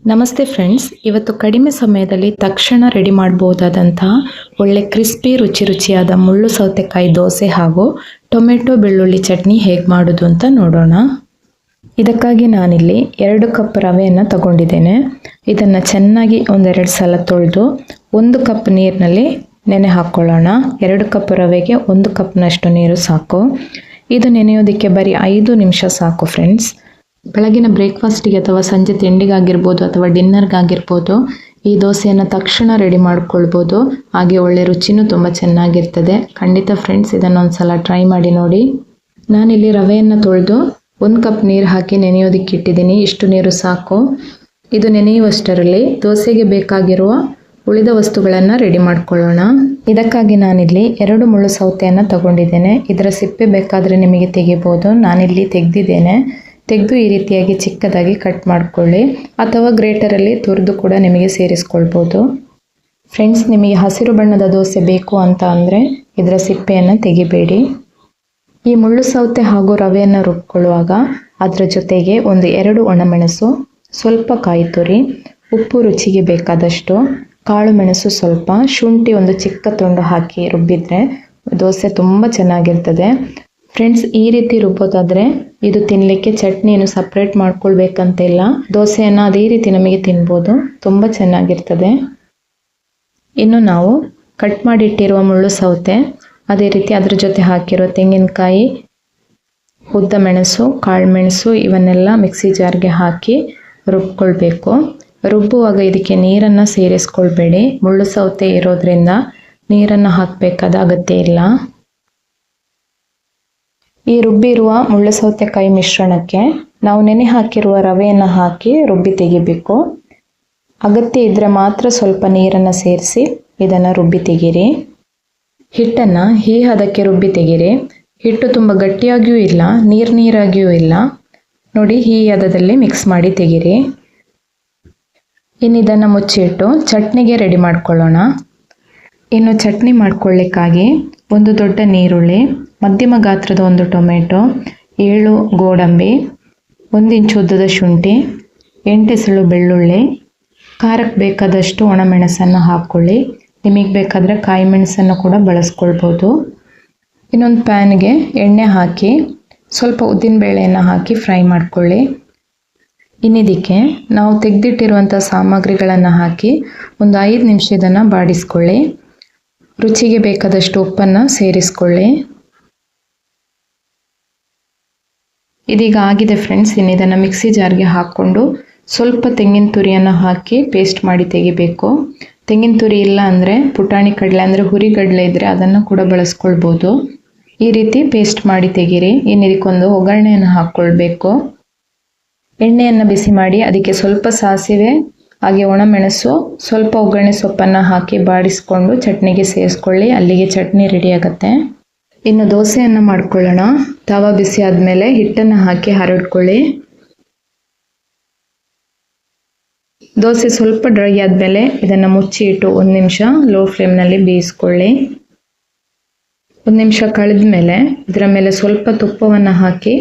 ನಮಸ್ತೆ ಫ್ರೆಂಡ್ಸ್, ಇವತ್ತು ಕಡಿಮೆ ಸಮಯದಲ್ಲಿ ತಕ್ಷಣ ರೆಡಿ ಮಾಡಬಹುದಾದಂತಹ ಒಳ್ಳೆ ಕ್ರಿಸ್ಪಿ ರುಚಿಯಾದ ಮುಳ್ಳು ಸೌತೆಕಾಯಿ ದೋಸೆ ಹಾಗೂ ಟೊಮೆಟೊ ಬೆಳ್ಳುಳ್ಳಿ ಚಟ್ನಿ ಹೇಗೆ ಮಾಡೋದು ಅಂತ ನೋಡೋಣ. ಇದಕ್ಕಾಗಿ ನಾನಿಲ್ಲಿ 2 ಕಪ್ ರವೆಯನ್ನು ತಗೊಂಡಿದ್ದೇನೆ. ಇದನ್ನು ಚೆನ್ನಾಗಿ ಒಂದೆರಡು ಸಲ ತೊಳೆದು 1 ಕಪ್ ನೀರಿನಲ್ಲಿ ನೆನೆ ಹಾಕ್ಕೊಳ್ಳೋಣ. 2 ಕಪ್ ರವೆಗೆ 1 ಕಪ್ನಷ್ಟು ನೀರು ಸಾಕು. ಇದು ನೆನೆಯೋದಕ್ಕೆ ಬರೀ 5 ನಿಮಿಷ ಸಾಕು ಫ್ರೆಂಡ್ಸ್. ಬೆಳಗಿನ ಬ್ರೇಕ್ಫಾಸ್ಟಿಗೆ ಅಥವಾ ಸಂಜೆ ತಿಂಡಿಗಾಗಿರ್ಬೋದು ಅಥವಾ ಡಿನ್ನರ್ಗಾಗಿರ್ಬೋದು ಈ ದೋಸೆಯನ್ನು ತಕ್ಷಣ ರೆಡಿ ಮಾಡ್ಕೊಳ್ಬೋದು. ಹಾಗೆ ಒಳ್ಳೆ ರುಚಿನೂ ತುಂಬ ಚೆನ್ನಾಗಿರ್ತದೆ. ಖಂಡಿತ ಫ್ರೆಂಡ್ಸ್, ಇದನ್ನು ಒಂದ್ಸಲ ಟ್ರೈ ಮಾಡಿ ನೋಡಿ. ನಾನಿಲ್ಲಿ ರವೆಯನ್ನು ತೊಳೆದು 1 ಕಪ್ ನೀರು ಹಾಕಿ ನೆನೆಯೋದಕ್ಕೆ ಇಟ್ಟಿದ್ದೀನಿ. ಇಷ್ಟು ನೀರು ಸಾಕು. ಇದು ನೆನೆಯುವಷ್ಟರಲ್ಲಿ ದೋಸೆಗೆ ಬೇಕಾಗಿರುವ ಉಳಿದ ವಸ್ತುಗಳನ್ನು ರೆಡಿ ಮಾಡ್ಕೊಳ್ಳೋಣ. ಇದಕ್ಕಾಗಿ ನಾನಿಲ್ಲಿ 2 ಮುಳ್ಳು ಸೌತೆಯನ್ನು ತಗೊಂಡಿದ್ದೇನೆ. ಇದರ ಸಿಪ್ಪೆ ಬೇಕಾದರೆ ನಿಮಗೆ ತೆಗಿಬೋದು. ನಾನಿಲ್ಲಿ ತೆಗೆದಿದ್ದೇನೆ. ತೆಗೆದು ಈ ರೀತಿಯಾಗಿ ಚಿಕ್ಕದಾಗಿ ಕಟ್ ಮಾಡಿಕೊಳ್ಳಿ ಅಥವಾ ಗ್ರೇಟರಲ್ಲಿ ತುರಿದು ಕೂಡ ನಿಮಗೆ ಸೇರಿಸ್ಕೊಳ್ಬೋದು. ಫ್ರೆಂಡ್ಸ್, ನಿಮಗೆ ಹಸಿರು ಬಣ್ಣದ ದೋಸೆ ಬೇಕು ಅಂತ ಅಂದರೆ ಇದರ ಸಿಪ್ಪೆಯನ್ನು ತೆಗಿಬೇಡಿ. ಈ ಮುಳ್ಳು ಸೌತೆ ಹಾಗೂ ರವೆಯನ್ನು ರುಬ್ಕೊಳ್ಳುವಾಗ ಅದರ ಜೊತೆಗೆ 2 ಒಣಮೆಣಸು, ಸ್ವಲ್ಪ ಕಾಯಿ ತುರಿ, ಉಪ್ಪು ರುಚಿಗೆ ಬೇಕಾದಷ್ಟು, ಕಾಳು ಮೆಣಸು ಸ್ವಲ್ಪ, ಶುಂಠಿ 1 ಚಿಕ್ಕ ತುಂಡು ಹಾಕಿ ರುಬ್ಬಿದರೆ ದೋಸೆ ತುಂಬ ಚೆನ್ನಾಗಿರ್ತದೆ. ಫ್ರೆಂಡ್ಸ್, ಈ ರೀತಿ ರುಬ್ಬೋದಾದರೆ ಇದು ತಿನ್ನಲಿಕ್ಕೆ ಚಟ್ನಿಯನ್ನು ಸಪ್ರೇಟ್ ಮಾಡ್ಕೊಳ್ಬೇಕಂತಿಲ್ಲ. ದೋಸೆಯನ್ನು ಅದೇ ರೀತಿ ನಮಗೆ ತಿನ್ಬೋದು. ತುಂಬ ಚೆನ್ನಾಗಿರ್ತದೆ. ಇನ್ನು ನಾವು ಕಟ್ ಮಾಡಿಟ್ಟಿರುವ ಮುಳ್ಳು ಸೌತೆ, ಅದೇ ರೀತಿ ಅದರ ಜೊತೆ ಹಾಕಿರೋ ತೆಂಗಿನಕಾಯಿ, ಉದ್ದ ಮೆಣಸು, ಕಾಳು ಮೆಣಸು ಇವನ್ನೆಲ್ಲ ಮಿಕ್ಸಿ ಜಾರ್ಗೆ ಹಾಕಿ ರುಬ್ಕೊಳ್ಬೇಕು. ರುಬ್ಬುವಾಗ ಇದಕ್ಕೆ ನೀರನ್ನು ಸೇರಿಸ್ಕೊಳ್ಬೇಡಿ. ಮುಳ್ಳು ಸೌತೆ ಇರೋದ್ರಿಂದ ನೀರನ್ನು ಹಾಕಬೇಕಾದ ಅಗತ್ಯ ಇಲ್ಲ. ಈ ರುಬ್ಬಿರುವ ಮುಳ್ಳು ಸೌತೆಕಾಯಿ ಮಿಶ್ರಣಕ್ಕೆ ನಾವು ನೆನೆ ಹಾಕಿರುವ ರವೆಯನ್ನು ಹಾಕಿ ರುಬ್ಬಿ ತೆಗಿಬೇಕು. ಅಗತ್ಯ ಇದ್ದರೆ ಮಾತ್ರ ಸ್ವಲ್ಪ ನೀರನ್ನು ಸೇರಿಸಿ ಇದನ್ನು ರುಬ್ಬಿ ತೆಗೀರಿ. ಹಿಟ್ಟನ್ನು ಈ ಹದಕ್ಕೆ ರುಬ್ಬಿ ತೆಗೀರಿ. ಹಿಟ್ಟು ತುಂಬ ಗಟ್ಟಿಯಾಗಿಯೂ ಇಲ್ಲ, ನೀರಾಗಿಯೂ ಇಲ್ಲ. ನೋಡಿ, ಈ ಹದದಲ್ಲಿ ಮಿಕ್ಸ್ ಮಾಡಿ ತೆಗೀರಿ. ಇನ್ನು ಇದನ್ನು ಮುಚ್ಚಿಟ್ಟು ಚಟ್ನಿಗೆ ರೆಡಿ ಮಾಡ್ಕೊಳ್ಳೋಣ. ಇನ್ನು ಚಟ್ನಿ ಮಾಡ್ಕೊಳ್ಳಿಕ್ಕಾಗಿ 1 ದೊಡ್ಡ ನೀರುಳ್ಳಿ, ಮಧ್ಯಮ ಗಾತ್ರದ 1 ಟೊಮೆಟೊ, 7 ಗೋಡಂಬಿ, 1 ಇಂಚು ಉದ್ದದ ಶುಂಠಿ, 8 ಎಸಳು ಬೆಳ್ಳುಳ್ಳಿ, ಖಾರಕ್ಕೆ ಬೇಕಾದಷ್ಟು ಒಣಮೆಣಸನ್ನು ಹಾಕ್ಕೊಳ್ಳಿ. ನಿಮಗೆ ಬೇಕಾದರೆ ಕಾಯಿ ಮೆಣಸನ್ನು ಕೂಡ ಬಳಸ್ಕೊಳ್ಬೋದು. ಇನ್ನೊಂದು ಪ್ಯಾನ್ಗೆ ಎಣ್ಣೆ ಹಾಕಿ ಸ್ವಲ್ಪ ಉದ್ದಿನಬೇಳೆಯನ್ನು ಹಾಕಿ ಫ್ರೈ ಮಾಡ್ಕೊಳ್ಳಿ. ಇನ್ನಿದಕ್ಕೆ ನಾವು ತೆಗೆದಿಟ್ಟಿರುವಂಥ ಸಾಮಗ್ರಿಗಳನ್ನು ಹಾಕಿ ಒಂದು 5 ನಿಮಿಷ ಇದನ್ನು ಬಾಡಿಸ್ಕೊಳ್ಳಿ. ರುಚಿಗೆ ಬೇಕಾದಷ್ಟು ಉಪ್ಪನ್ನು ಸೇರಿಸ್ಕೊಳ್ಳಿ. ಇದೀಗ ಆಗಿದೆ ಫ್ರೆಂಡ್ಸ್. ಇನ್ನು ಇದನ್ನು ಮಿಕ್ಸಿ ಜಾರ್ಗೆ ಹಾಕ್ಕೊಂಡು ಸ್ವಲ್ಪ ತೆಂಗಿನ ತುರಿಯನ್ನು ಹಾಕಿ ಪೇಸ್ಟ್ ಮಾಡಿ ತೆಗಿಬೇಕು. ತೆಂಗಿನ ತುರಿ ಇಲ್ಲ ಅಂದರೆ ಪುಟಾಣಿ ಕಡಲೆ ಅಂದರೆ ಹುರಿಗಡಲೆ ಇದ್ದರೆ ಅದನ್ನು ಕೂಡ ಬಳಸ್ಕೊಳ್ಬೋದು. ಈ ರೀತಿ ಪೇಸ್ಟ್ ಮಾಡಿ ತೆಗೀರಿ. ಇನ್ನು ಇದಕ್ಕೊಂದು ಒಗ್ಗರಣೆಯನ್ನು ಹಾಕ್ಕೊಳ್ಬೇಕು. ಎಣ್ಣೆಯನ್ನು ಬಿಸಿ ಮಾಡಿ ಅದಕ್ಕೆ ಸ್ವಲ್ಪ ಸಾಸಿವೆ ಹಾಗೆ ಒಣಮೆಣಸು, ಸ್ವಲ್ಪ ಒಗ್ಗರಣೆ ಸೊಪ್ಪನ್ನು ಹಾಕಿ ಬಾಡಿಸ್ಕೊಂಡು ಚಟ್ನಿಗೆ ಸೇರಿಸ್ಕೊಳ್ಳಿ. ಅಲ್ಲಿಗೆ ಚಟ್ನಿ ರೆಡಿ ಆಗುತ್ತೆ. ಇನ್ನು ದೋಸೆಯನ್ನು ಮಾಡ್ಕೊಳ್ಳೋಣ. ತವ ಬಿಸಿ ಆದಮೇಲೆ ಹಿಟ್ಟನ್ನು ಹಾಕಿ ಹರಡ್ಕೊಳ್ಳಿ. ದೋಸೆ ಸ್ವಲ್ಪ ಡ್ರೈ ಆದಮೇಲೆ ಇದನ್ನು ಮುಚ್ಚಿ ಇಟ್ಟು 1 ನಿಮಿಷ ಲೋ ಫ್ಲೇಮ್ನಲ್ಲಿ ಬೇಯಿಸ್ಕೊಳ್ಳಿ. 1 ನಿಮಿಷ ಕಳೆದ ಮೇಲೆ ಇದರ ಮೇಲೆ ಸ್ವಲ್ಪ ತುಪ್ಪವನ್ನು ಹಾಕಿ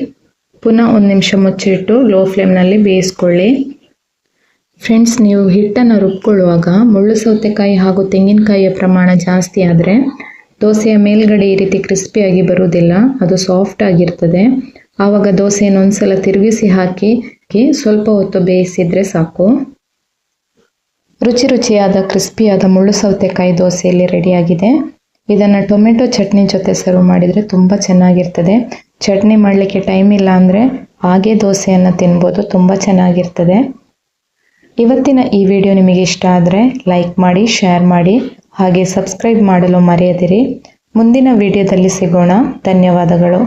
ಪುನಃ 1 ನಿಮಿಷ ಮುಚ್ಚಿಟ್ಟು ಲೋ ಫ್ಲೇಮ್ನಲ್ಲಿ ಬೇಯಿಸ್ಕೊಳ್ಳಿ. ಫ್ರೆಂಡ್ಸ್, ನೀವು ಹಿಟ್ಟನ್ನು ರುಬ್ಕೊಳ್ಳುವಾಗ ಮುಳ್ಳು ಸೌತೆಕಾಯಿ ಹಾಗೂ ತೆಂಗಿನಕಾಯಿಯ ಪ್ರಮಾಣ ಜಾಸ್ತಿ ಆದರೆ ದೋಸೆಯ ಮೇಲ್ಗಡೆ ಈ ರೀತಿ ಕ್ರಿಸ್ಪಿಯಾಗಿ ಬರುವುದಿಲ್ಲ, ಅದು ಸಾಫ್ಟ್ ಆಗಿರ್ತದೆ. ಆವಾಗ ದೋಸೆಯನ್ನು ಒಂದ್ಸಲ ತಿರುಗಿಸಿ ಹಾಕಿ ಸ್ವಲ್ಪ ಹೊತ್ತು ಬೇಯಿಸಿದರೆ ಸಾಕು. ರುಚಿಯಾದ ಕ್ರಿಸ್ಪಿಯಾದ ಮುಳ್ಳು ಸೌತೆಕಾಯಿ ದೋಸೆಯಲ್ಲಿ ರೆಡಿಯಾಗಿದೆ. ಇದನ್ನು ಟೊಮೆಟೊ ಚಟ್ನಿ ಜೊತೆ ಸರ್ವ್ ಮಾಡಿದರೆ ತುಂಬ ಚೆನ್ನಾಗಿರ್ತದೆ. ಚಟ್ನಿ ಮಾಡಲಿಕ್ಕೆ ಟೈಮ್ ಇಲ್ಲ ಅಂದರೆ ಹಾಗೆ ದೋಸೆಯನ್ನು ತಿನ್ಬೋದು. ತುಂಬ ಚೆನ್ನಾಗಿರ್ತದೆ. ಇವತ್ತಿನ ಈ ವಿಡಿಯೋ ನಿಮಗೆ ಇಷ್ಟ ಆದರೆ ಲೈಕ್ ಮಾಡಿ, ಶೇರ್ ಮಾಡಿ, ಹಾಗೆ ಸಬ್ಸ್ಕ್ರೈಬ್ ಮಾಡಲು ಮರೆಯದಿರಿ. ಮುಂದಿನ ವಿಡಿಯೋದಲ್ಲಿ ಸಿಗೋಣ. ಧನ್ಯವಾದಗಳು.